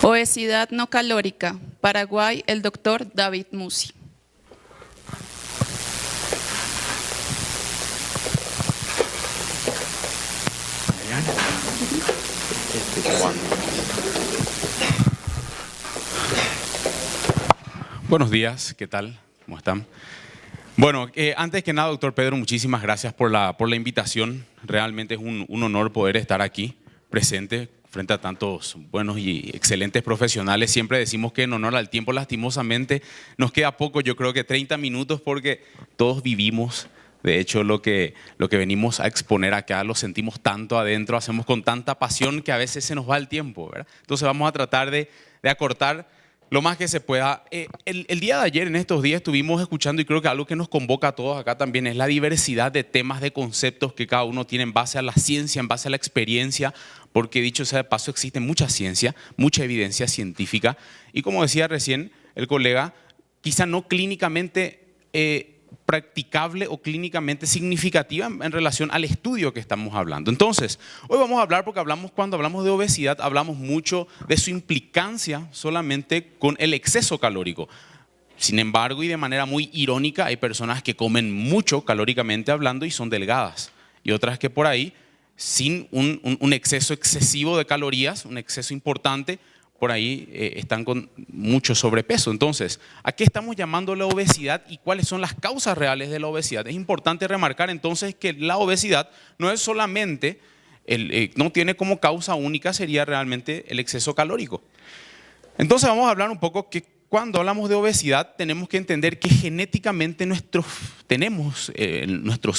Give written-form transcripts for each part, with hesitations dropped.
Obesidad no calórica. Paraguay, el doctor David Musi. Buenos días, ¿qué tal? ¿Cómo están? Bueno, antes que nada, doctor Pedro, muchísimas gracias por la invitación. Realmente es un honor poder estar aquí presente frente a tantos buenos y excelentes profesionales. Siempre decimos que en honor al tiempo, lastimosamente, nos queda poco, yo creo que 30 minutos, porque todos vivimos. De hecho, lo que venimos a exponer acá lo sentimos tanto adentro, hacemos con tanta pasión que a veces se nos va el tiempo, ¿verdad? Entonces vamos a tratar de acortar lo más que se pueda. El día de ayer, en estos días, estuvimos escuchando, y creo que algo que nos convoca a todos acá también es la diversidad de temas, de conceptos que cada uno tiene en base a la ciencia, en base a la experiencia, porque dicho sea de paso, existe mucha ciencia, mucha evidencia científica, y como decía recién el colega, quizá no clínicamente practicable o clínicamente significativa en relación al estudio que estamos hablando. Entonces, hoy vamos a hablar, porque cuando hablamos de obesidad, hablamos mucho de su implicancia solamente con el exceso calórico. Sin embargo, y de manera muy irónica, hay personas que comen mucho calóricamente hablando y son delgadas, y otras que por ahí, sin un exceso excesivo de calorías, un exceso importante, por ahí están con mucho sobrepeso. Entonces, ¿a qué estamos llamando la obesidad y cuáles son las causas reales de la obesidad? Es importante remarcar entonces que la obesidad no es solamente, no tiene como causa única, sería realmente el exceso calórico. Entonces vamos a hablar un poco que cuando hablamos de obesidad tenemos que entender que genéticamente nuestros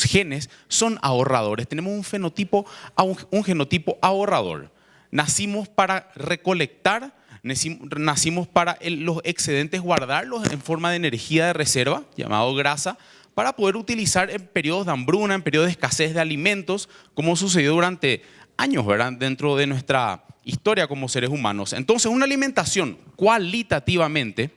genes son ahorradores, tenemos un genotipo ahorrador. Nacimos para recolectar, nacimos para los excedentes guardarlos en forma de energía de reserva, llamado grasa, para poder utilizar en periodos de hambruna, en periodos de escasez de alimentos, como sucedió durante años, ¿verdad?, dentro de nuestra historia como seres humanos. Entonces, una alimentación cualitativamente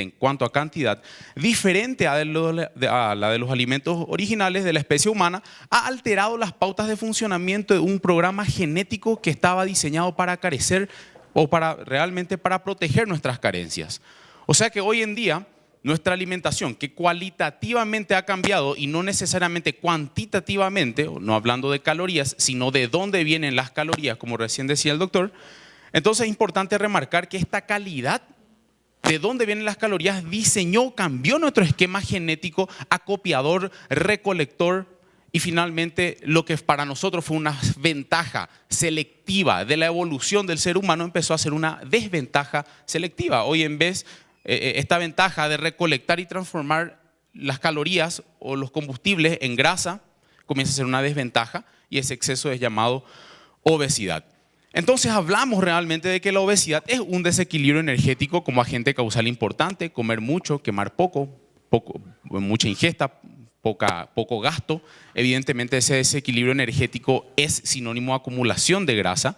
en cuanto a cantidad, diferente a la de los alimentos originales de la especie humana, ha alterado las pautas de funcionamiento de un programa genético que estaba diseñado para carecer o realmente para proteger nuestras carencias. O sea que hoy en día nuestra alimentación, que cualitativamente ha cambiado y no necesariamente cuantitativamente, no hablando de calorías, sino de dónde vienen las calorías, como recién decía el doctor, entonces es importante remarcar que esta calidad de dónde vienen las calorías cambió nuestro esquema genético acopiador, recolector, y finalmente lo que para nosotros fue una ventaja selectiva de la evolución del ser humano empezó a ser una desventaja selectiva. Hoy en vez esta ventaja de recolectar y transformar las calorías o los combustibles en grasa comienza a ser una desventaja, y ese exceso es llamado obesidad. Entonces hablamos realmente de que la obesidad es un desequilibrio energético como agente causal importante: comer mucho, quemar poco, mucha ingesta, poco gasto. Evidentemente ese desequilibrio energético es sinónimo de acumulación de grasa.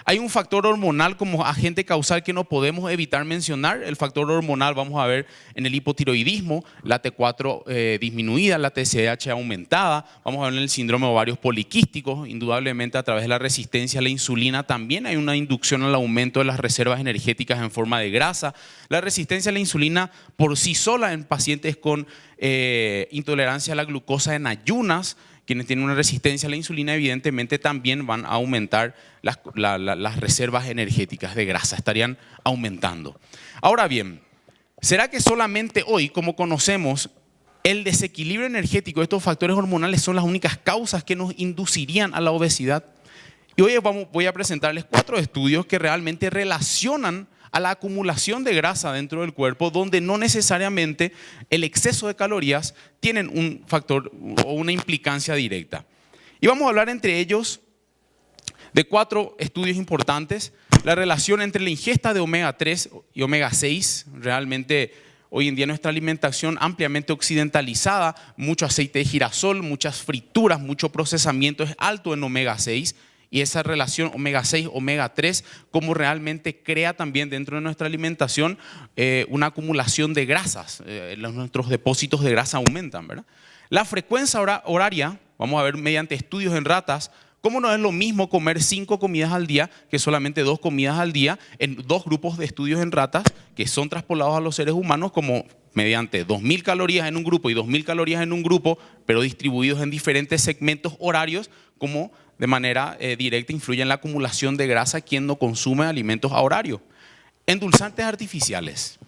Hay un factor hormonal como agente causal que no podemos evitar mencionar. El factor hormonal vamos a ver en el hipotiroidismo, la T4 disminuida, la TSH aumentada. Vamos a ver en el síndrome de ovarios poliquísticos. Indudablemente a través de la resistencia a la insulina también hay una inducción al aumento de las reservas energéticas en forma de grasa. La resistencia a la insulina por sí sola en pacientes con intolerancia a la glucosa en ayunas, quienes tienen una resistencia a la insulina, evidentemente también van a aumentar las reservas energéticas de grasa, estarían aumentando. Ahora bien, ¿será que solamente hoy, como conocemos, el desequilibrio energético, estos factores hormonales son las únicas causas que nos inducirían a la obesidad? Y hoy voy a presentarles 4 estudios que realmente relacionan a la acumulación de grasa dentro del cuerpo, donde no necesariamente el exceso de calorías tienen un factor o una implicancia directa. Y vamos a hablar entre ellos de 4 estudios importantes. La relación entre la ingesta de omega 3 y omega 6, realmente hoy en día nuestra alimentación ampliamente occidentalizada, mucho aceite de girasol, muchas frituras, mucho procesamiento es alto en omega 6. Y esa relación omega 6, omega 3, como realmente crea también dentro de nuestra alimentación una acumulación de grasas. Nuestros depósitos de grasa aumentan, ¿verdad? La frecuencia horaria, vamos a ver mediante estudios en ratas, ¿Cómo no es lo mismo comer 5 comidas al día que solamente 2 comidas al día en 2 grupos de estudios en ratas que son traspolados a los seres humanos como mediante 2.000 calorías en un grupo y 2.000 calorías en un grupo, pero distribuidos en diferentes segmentos horarios, como de manera directa influye en la acumulación de grasa quien no consume alimentos a horario? Endulzantes artificiales.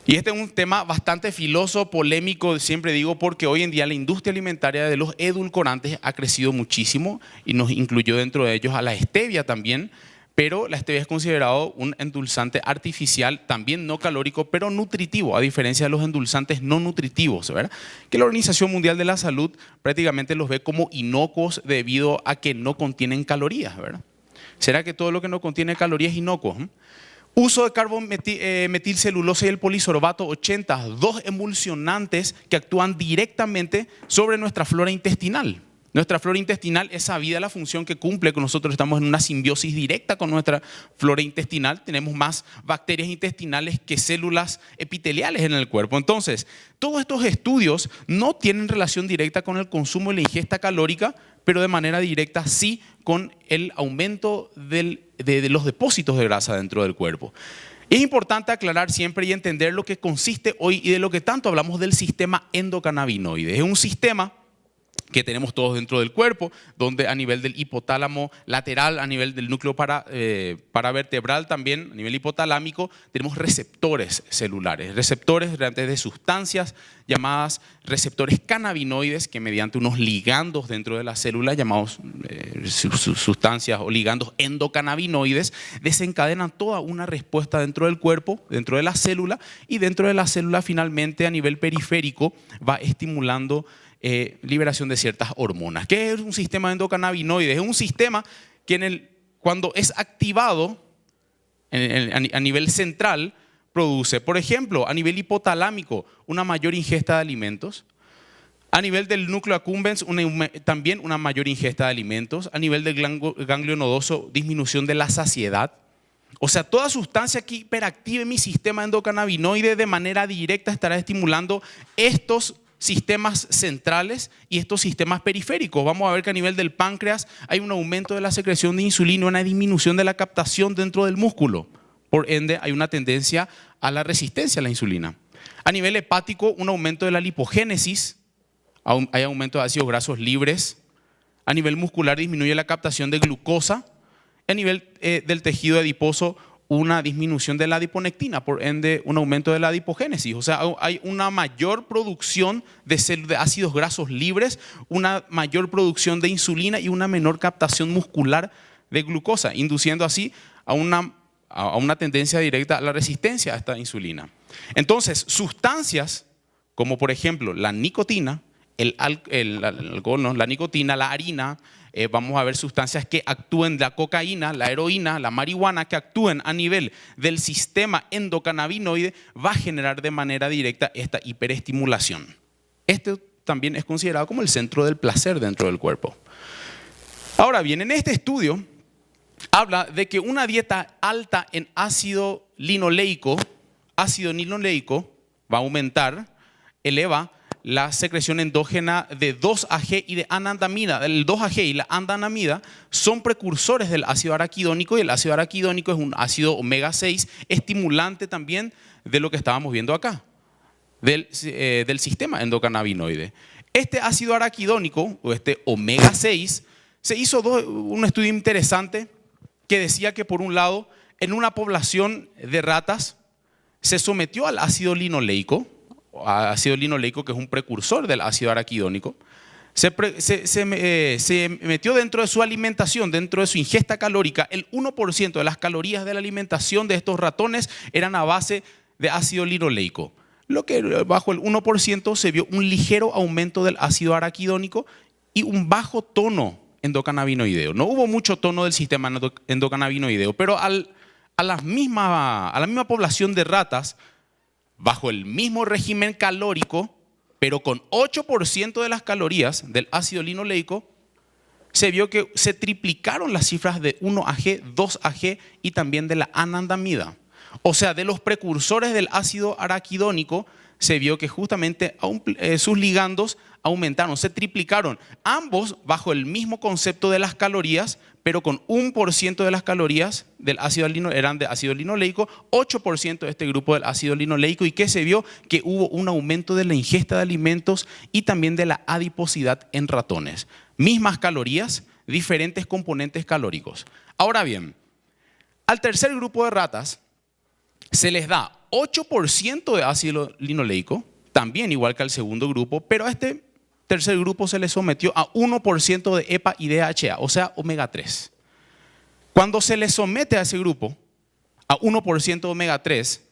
Y este es un tema bastante filoso, polémico, siempre digo, porque hoy en día la industria alimentaria de los edulcorantes ha crecido muchísimo y nos incluyó dentro de ellos a la stevia también, pero la stevia es considerado un endulzante artificial, también no calórico, pero nutritivo, a diferencia de los endulzantes no nutritivos, ¿verdad? Que la Organización Mundial de la Salud prácticamente los ve como inocuos debido a que no contienen calorías, ¿verdad? ¿Será que todo lo que no contiene calorías es inocuo? Uso de carbometilcelulosa y el polisorbato 80, 2 emulsionantes que actúan directamente sobre nuestra flora intestinal. Nuestra flora intestinal es sabida la función que cumple, que nosotros estamos en una simbiosis directa con nuestra flora intestinal. Tenemos más bacterias intestinales que células epiteliales en el cuerpo. Entonces, todos estos estudios no tienen relación directa con el consumo y la ingesta calórica, pero de manera directa sí con el aumento de los depósitos de grasa dentro del cuerpo. Es importante aclarar siempre y entender lo que consiste hoy y de lo que tanto hablamos del sistema endocannabinoide. Es un sistema que tenemos todos dentro del cuerpo, donde a nivel del hipotálamo lateral, a nivel del núcleo paravertebral también, a nivel hipotalámico, tenemos receptores celulares, receptores de sustancias llamadas receptores cannabinoides, que mediante unos ligandos dentro de la célula, llamados sustancias o ligandos endocannabinoides, desencadenan toda una respuesta dentro del cuerpo, dentro de la célula, y dentro de la célula finalmente a nivel periférico va estimulando liberación de ciertas hormonas. ¿Qué es un sistema endocannabinoide? Es un sistema que cuando es activado a nivel central produce, por ejemplo, a nivel hipotalámico, una mayor ingesta de alimentos. A nivel del núcleo accumbens, también una mayor ingesta de alimentos. A nivel del ganglio nodoso, disminución de la saciedad. O sea, toda sustancia que hiperactive mi sistema endocannabinoide de manera directa estará estimulando estos sistemas centrales y estos sistemas periféricos. Vamos a ver que a nivel del páncreas hay un aumento de la secreción de insulina, una disminución de la captación dentro del músculo. Por ende, hay una tendencia a la resistencia a la insulina. A nivel hepático, un aumento de la lipogénesis, hay aumento de ácidos grasos libres. A nivel muscular, disminuye la captación de glucosa. A nivel del tejido adiposo, una disminución de la adiponectina, por ende un aumento de la adipogénesis. O sea, hay una mayor producción de ácidos grasos libres, una mayor producción de insulina y una menor captación muscular de glucosa, induciendo así a una tendencia directa a la resistencia a esta insulina. Entonces, sustancias como por ejemplo la nicotina, el alcohol, ¿no? La nicotina, la harina, vamos a ver sustancias que actúen, la cocaína, la heroína, la marihuana, que actúen a nivel del sistema endocannabinoide, va a generar de manera directa esta hiperestimulación. Este también es considerado como el centro del placer dentro del cuerpo. Ahora bien, en este estudio habla de que una dieta alta en ácido linoleico va a aumentar, eleva la secreción endógena de 2-AG y de anandamida. El 2-AG y la anandamida son precursores del ácido araquidónico, y el ácido araquidónico es un ácido omega 6 estimulante también de lo que estábamos viendo acá, del sistema endocannabinoide. Este ácido araquidónico o este omega 6 se hizo un estudio interesante que decía que por un lado en una población de ratas se sometió al ácido linoleico que es un precursor del ácido araquidónico, se metió dentro de su alimentación, dentro de su ingesta calórica, el 1% de las calorías de la alimentación de estos ratones eran a base de ácido linoleico. Lo que bajo el 1% se vio un ligero aumento del ácido araquidónico y un bajo tono endocannabinoideo. No hubo mucho tono del sistema endocannabinoideo, pero a la misma población de ratas, bajo el mismo régimen calórico, pero con 8% de las calorías del ácido linoleico, se vio que se triplicaron las cifras de 1-AG, 2-AG y también de la anandamida. O sea, de los precursores del ácido araquidónico, se vio que justamente sus ligandos aumentaron, se triplicaron, ambos bajo el mismo concepto de las calorías, pero con 1% de las calorías del ácido eran de ácido linoleico, 8% de este grupo del ácido linoleico, y que se vio que hubo un aumento de la ingesta de alimentos y también de la adiposidad en ratones. Mismas calorías, diferentes componentes calóricos. Ahora bien, al tercer grupo de ratas se les da 8% de ácido linoleico, también igual que al segundo grupo, pero a este tercer grupo se le sometió a 1% de EPA y DHA, o sea, omega 3. Cuando se le somete a ese grupo a 1% de omega 3,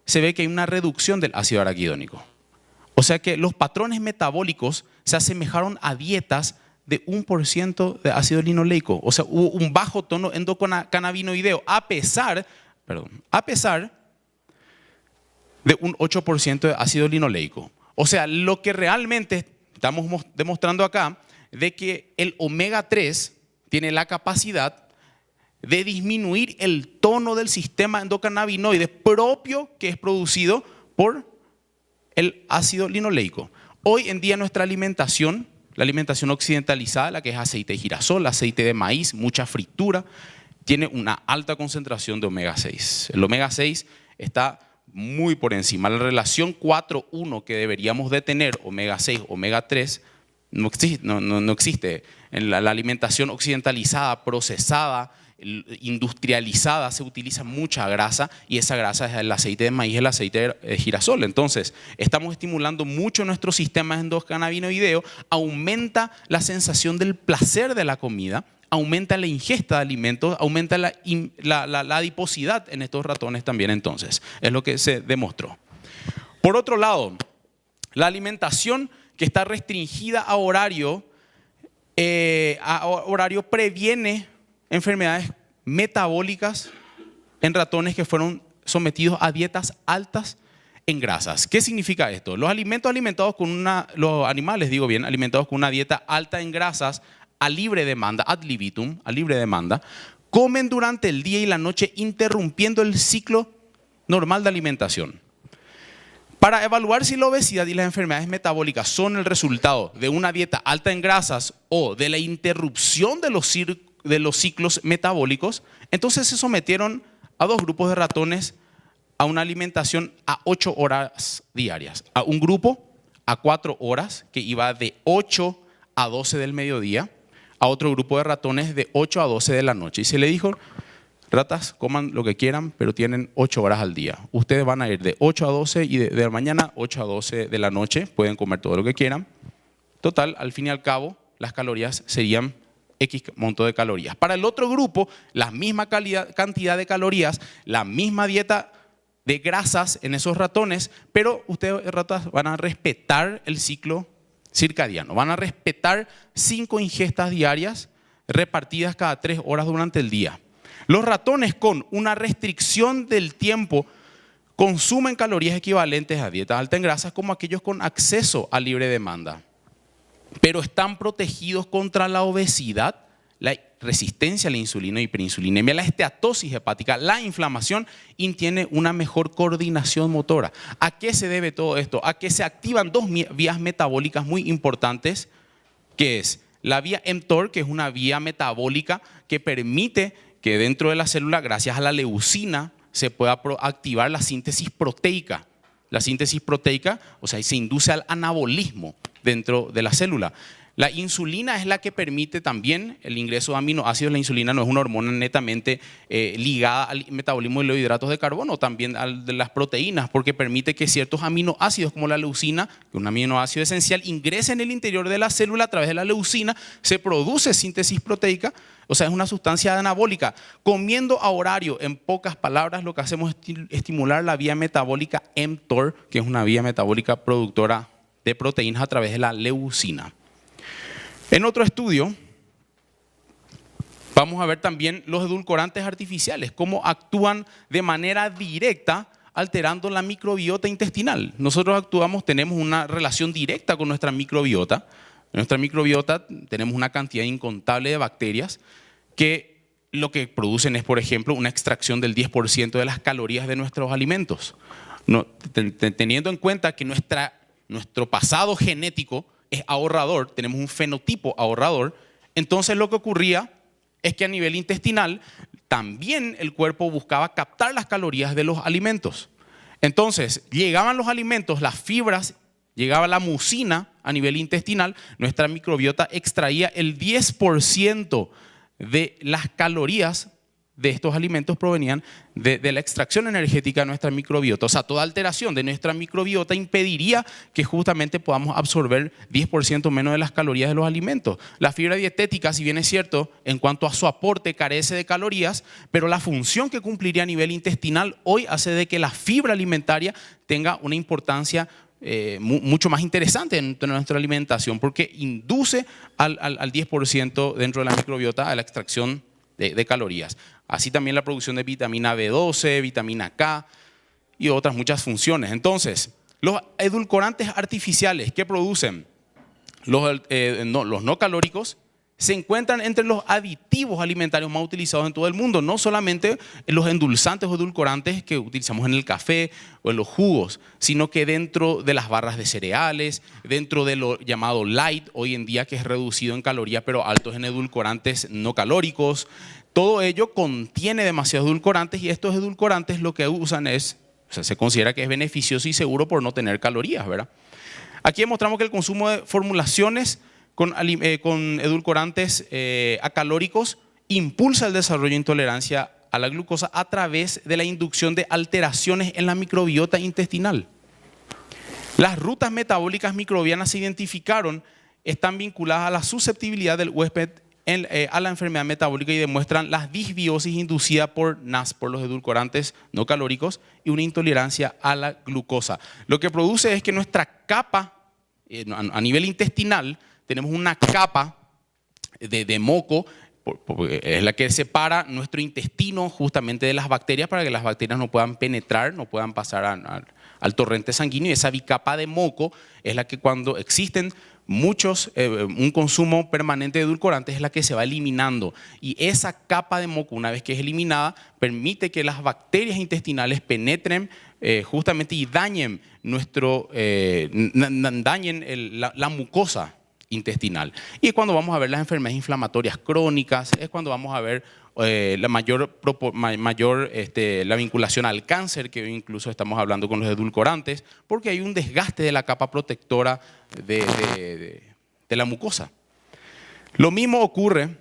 se ve que hay una reducción del ácido araquidónico. O sea que los patrones metabólicos se asemejaron a dietas de 1% de ácido linoleico. O sea, hubo un bajo tono endocannabinoideo a pesar de un 8% de ácido linoleico. O sea, lo que realmente estamos demostrando acá, de que el omega 3 tiene la capacidad de disminuir el tono del sistema endocannabinoide propio que es producido por el ácido linoleico. Hoy en día nuestra alimentación, la alimentación occidentalizada, la que es aceite de girasol, aceite de maíz, mucha fritura, tiene una alta concentración de omega 6. El omega 6 está muy por encima. La relación 4:1 que deberíamos de tener, omega 6, omega 3, no existe. En la alimentación occidentalizada, procesada, industrializada, se utiliza mucha grasa, y esa grasa es el aceite de maíz, el aceite de girasol. Entonces, estamos estimulando mucho nuestro sistema endocannabinoideo, aumenta la sensación del placer de la comida, aumenta la ingesta de alimentos, aumenta la adiposidad en estos ratones también. Entonces, es lo que se demostró. Por otro lado, la alimentación que está restringida a horario previene enfermedades metabólicas en ratones que fueron sometidos a dietas altas en grasas. ¿Qué significa esto? Los alimentados con los animales, alimentados con una dieta alta en grasas a libre demanda, ad libitum, a libre demanda, comen durante el día y la noche interrumpiendo el ciclo normal de alimentación. Para evaluar si la obesidad y las enfermedades metabólicas son el resultado de una dieta alta en grasas o de la interrupción de los ciclos metabólicos, entonces se sometieron a dos grupos de ratones a una alimentación a 8 horas diarias. A un grupo a 4 horas, que iba de 8 a 12 del mediodía, a otro grupo de ratones de 8 a 12 de la noche. Y se le dijo: ratas, coman lo que quieran, pero tienen 8 horas al día. Ustedes van a ir de 8 a 12 y de la mañana 8 a 12 de la noche. Pueden comer todo lo que quieran. Total, al fin y al cabo, las calorías serían X monto de calorías. Para el otro grupo, la misma cantidad de calorías, la misma dieta de grasas en esos ratones, pero ustedes, ratas, van a respetar el ciclo circadiano. Van a respetar 5 ingestas diarias repartidas cada 3 horas durante el día. Los ratones con una restricción del tiempo consumen calorías equivalentes a dietas altas en grasas como aquellos con acceso a libre demanda, pero están protegidos contra la obesidad, la resistencia a la insulina, hiperinsulinemia, la esteatosis hepática, la inflamación, y tiene una mejor coordinación motora. ¿A qué se debe todo esto? A que se activan dos vías metabólicas muy importantes, que es la vía mTOR, que es una vía metabólica que permite que dentro de la célula, gracias a la leucina, se pueda activar la síntesis proteica. La síntesis proteica, o sea, se induce al anabolismo dentro de la célula. La insulina es la que permite también el ingreso de aminoácidos. La insulina no es una hormona netamente ligada al metabolismo de los hidratos de carbono, también de las proteínas, porque permite que ciertos aminoácidos como la leucina, que es un aminoácido esencial, ingresen en el interior de la célula a través de la leucina, se produce síntesis proteica, o sea, es una sustancia anabólica. Comiendo a horario, en pocas palabras, lo que hacemos es estimular la vía metabólica mTOR, que es una vía metabólica productora de proteínas a través de la leucina. En otro estudio, vamos a ver también los edulcorantes artificiales, cómo actúan de manera directa alterando la microbiota intestinal. Nosotros tenemos una relación directa con nuestra microbiota. En nuestra microbiota tenemos una cantidad incontable de bacterias que lo que producen es, por ejemplo, una extracción del 10% de las calorías de nuestros alimentos. Teniendo en cuenta que nuestro pasado genético es ahorrador, tenemos un fenotipo ahorrador, entonces lo que ocurría es que a nivel intestinal también el cuerpo buscaba captar las calorías de los alimentos. Entonces llegaban los alimentos, las fibras, llegaba la mucina a nivel intestinal, nuestra microbiota extraía el 10% de las calorías de estos alimentos provenían de la extracción energética de nuestra microbiota. O sea, toda alteración de nuestra microbiota impediría que justamente podamos absorber 10% menos de las calorías de los alimentos. La fibra dietética, si bien es cierto, en cuanto a su aporte carece de calorías, pero la función que cumpliría a nivel intestinal hoy hace de que la fibra alimentaria tenga una importancia mucho más interesante en nuestra alimentación, porque induce al 10% dentro de la microbiota a la extracción de calorías. Así también la producción de vitamina B12, vitamina K y otras muchas funciones. Entonces, los edulcorantes artificiales que producen los no calóricos se encuentran entre los aditivos alimentarios más utilizados en todo el mundo, no solamente en los endulzantes o edulcorantes que utilizamos en el café o en los jugos, sino que dentro de las barras de cereales, dentro de lo llamado light hoy en día, que es reducido en calorías pero altos en edulcorantes no calóricos. Todo ello contiene demasiados edulcorantes y estos edulcorantes lo que usan es, o sea, se considera que es beneficioso y seguro por no tener calorías, ¿verdad? Aquí demostramos que el consumo de formulaciones con edulcorantes acalóricos impulsa el desarrollo de intolerancia a la glucosa a través de la inducción de alteraciones en la microbiota intestinal. Las rutas metabólicas microbianas se identificaron, están vinculadas a la susceptibilidad del huésped a la enfermedad metabólica y demuestran la disbiosis inducida por NAS, por los edulcorantes no calóricos, y una intolerancia a la glucosa. Lo que produce es que nuestra capa, a nivel intestinal, tenemos una capa de moco, es la que separa nuestro intestino justamente de las bacterias para que las bacterias no puedan penetrar, no puedan pasar al torrente sanguíneo. Y esa bicapa de moco es la que cuando existen un consumo permanente de edulcorantes es la que se va eliminando. Y esa capa de moco, una vez que es eliminada, permite que las bacterias intestinales penetren justamente y dañen, la mucosa intestinal. Y cuando vamos a ver las enfermedades inflamatorias crónicas, es cuando vamos a ver la vinculación al cáncer, que hoy incluso estamos hablando con los edulcorantes, porque hay un desgaste de la capa protectora de la mucosa. Lo mismo ocurre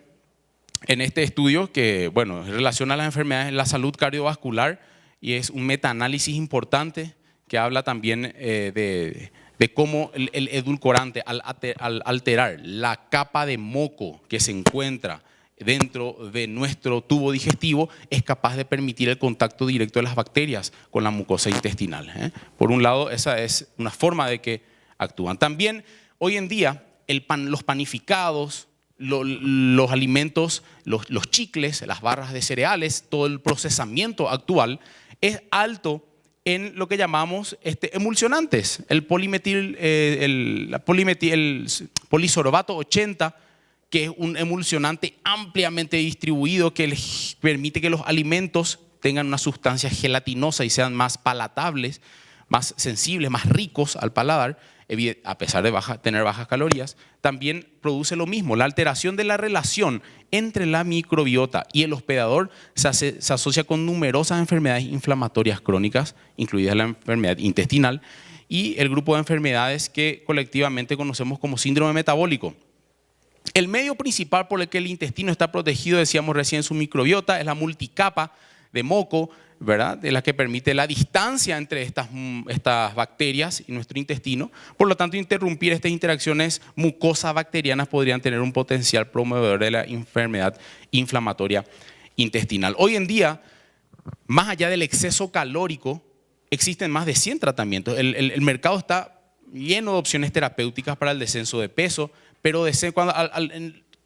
en este estudio que, bueno, relaciona las enfermedades en la salud cardiovascular y es un metaanálisis importante que habla también de cómo el edulcorante, al alterar la capa de moco que se encuentra dentro de nuestro tubo digestivo, es capaz de permitir el contacto directo de las bacterias con la mucosa intestinal. Por un lado, esa es una forma de que actúan. También, hoy en día, los panificados, los alimentos, los chicles, las barras de cereales, todo el procesamiento actual es alto en lo que llamamos emulsionantes, el polisorbato 80, que es un emulsionante ampliamente distribuido que permite que los alimentos tengan una sustancia gelatinosa y sean más palatables, más sensibles, más ricos al paladar, a pesar de tener bajas calorías. También produce lo mismo, la alteración de la relación entre la microbiota y el hospedador se asocia con numerosas enfermedades inflamatorias crónicas, incluida la enfermedad intestinal y el grupo de enfermedades que colectivamente conocemos como síndrome metabólico. El medio principal por el que el intestino está protegido, decíamos recién, su microbiota, es la multicapa de moco, ¿verdad?, de la que permite la distancia entre estas bacterias y nuestro intestino. Por lo tanto, interrumpir estas interacciones mucosa-bacterianas podrían tener un potencial promovedor de la enfermedad inflamatoria intestinal. Hoy en día, más allá del exceso calórico, existen más de 100 tratamientos. El mercado está lleno de opciones terapéuticas para el descenso de peso, pero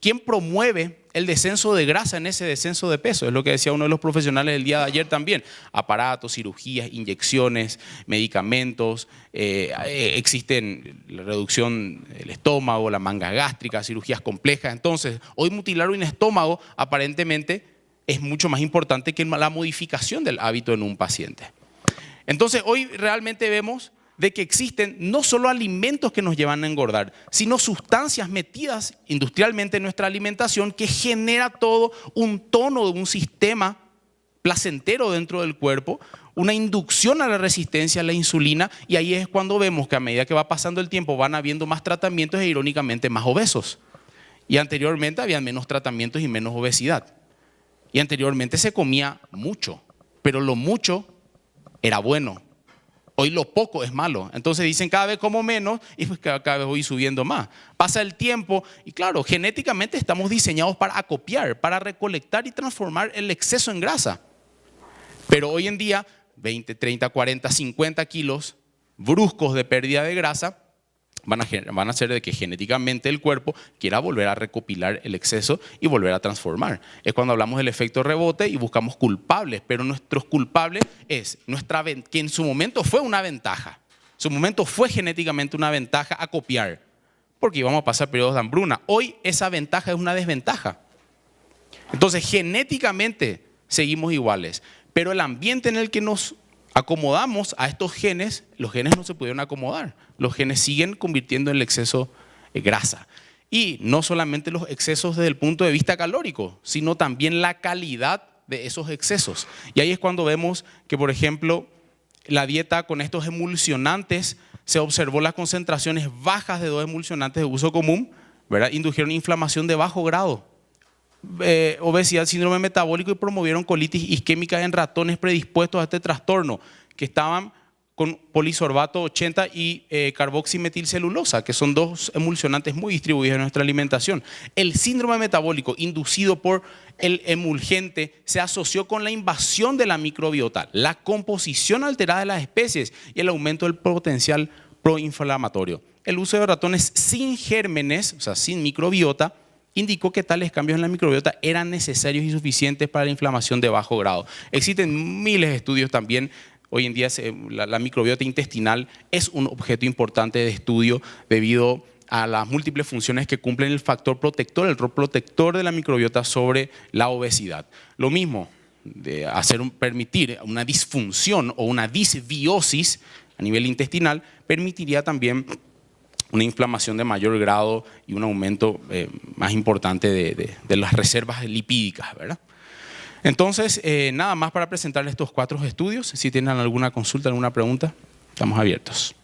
¿quién promueve el descenso de grasa en ese descenso de peso? Es lo que decía uno de los profesionales el día de ayer también. Aparatos, cirugías, inyecciones, medicamentos, existen la reducción del estómago, la manga gástrica, cirugías complejas. Entonces, hoy mutilar un estómago aparentemente es mucho más importante que la modificación del hábito en un paciente. Entonces, hoy realmente vemos de que existen no solo alimentos que nos llevan a engordar, sino sustancias metidas industrialmente en nuestra alimentación que genera todo un tono de un sistema placentero dentro del cuerpo, una inducción a la resistencia a la insulina, y ahí es cuando vemos que a medida que va pasando el tiempo van habiendo más tratamientos e irónicamente más obesos. Y anteriormente había menos tratamientos y menos obesidad. Y anteriormente se comía mucho, pero lo mucho era bueno. Hoy lo poco es malo. Entonces dicen cada vez como menos y pues cada vez voy subiendo más. Pasa el tiempo y claro, genéticamente estamos diseñados para acopiar, para recolectar y transformar el exceso en grasa. Pero hoy en día, 20, 30, 40, 50 kilos bruscos de pérdida de grasa van a hacer de que genéticamente el cuerpo quiera volver a recopilar el exceso y volver a transformar. Es cuando hablamos del efecto rebote y buscamos culpables, pero nuestros culpables es que en su momento fue una ventaja. En su momento fue genéticamente una ventaja a copiar, porque íbamos a pasar periodos de hambruna. Hoy esa ventaja es una desventaja. Entonces genéticamente seguimos iguales, pero el ambiente en el que nos acomodamos a estos genes, los genes no se pudieron acomodar. Los genes siguen convirtiendo en el exceso grasa. Y no solamente los excesos desde el punto de vista calórico, sino también la calidad de esos excesos. Y ahí es cuando vemos que, por ejemplo, la dieta con estos emulsionantes, se observó las concentraciones bajas de dos emulsionantes de uso común, ¿verdad? Indujeron inflamación de bajo grado, obesidad, síndrome metabólico y promovieron colitis isquémica en ratones predispuestos a este trastorno que estaban con polisorbato 80 y carboximetilcelulosa, que son dos emulsionantes muy distribuidos en nuestra alimentación. El síndrome metabólico inducido por el emulgente se asoció con la invasión de la microbiota, la composición alterada de las especies y el aumento del potencial proinflamatorio. El uso de ratones sin gérmenes, o sea, sin microbiota, indicó que tales cambios en la microbiota eran necesarios y suficientes para la inflamación de bajo grado. Existen miles de estudios también. Hoy en día la microbiota intestinal es un objeto importante de estudio debido a las múltiples funciones que cumplen el factor protector, el rol protector de la microbiota sobre la obesidad. Lo mismo de permitir una disfunción o una disbiosis a nivel intestinal permitiría también una inflamación de mayor grado y un aumento más importante de las reservas lipídicas, ¿verdad? Entonces, nada más para presentarles estos 4 estudios. Si tienen alguna consulta, alguna pregunta, estamos abiertos.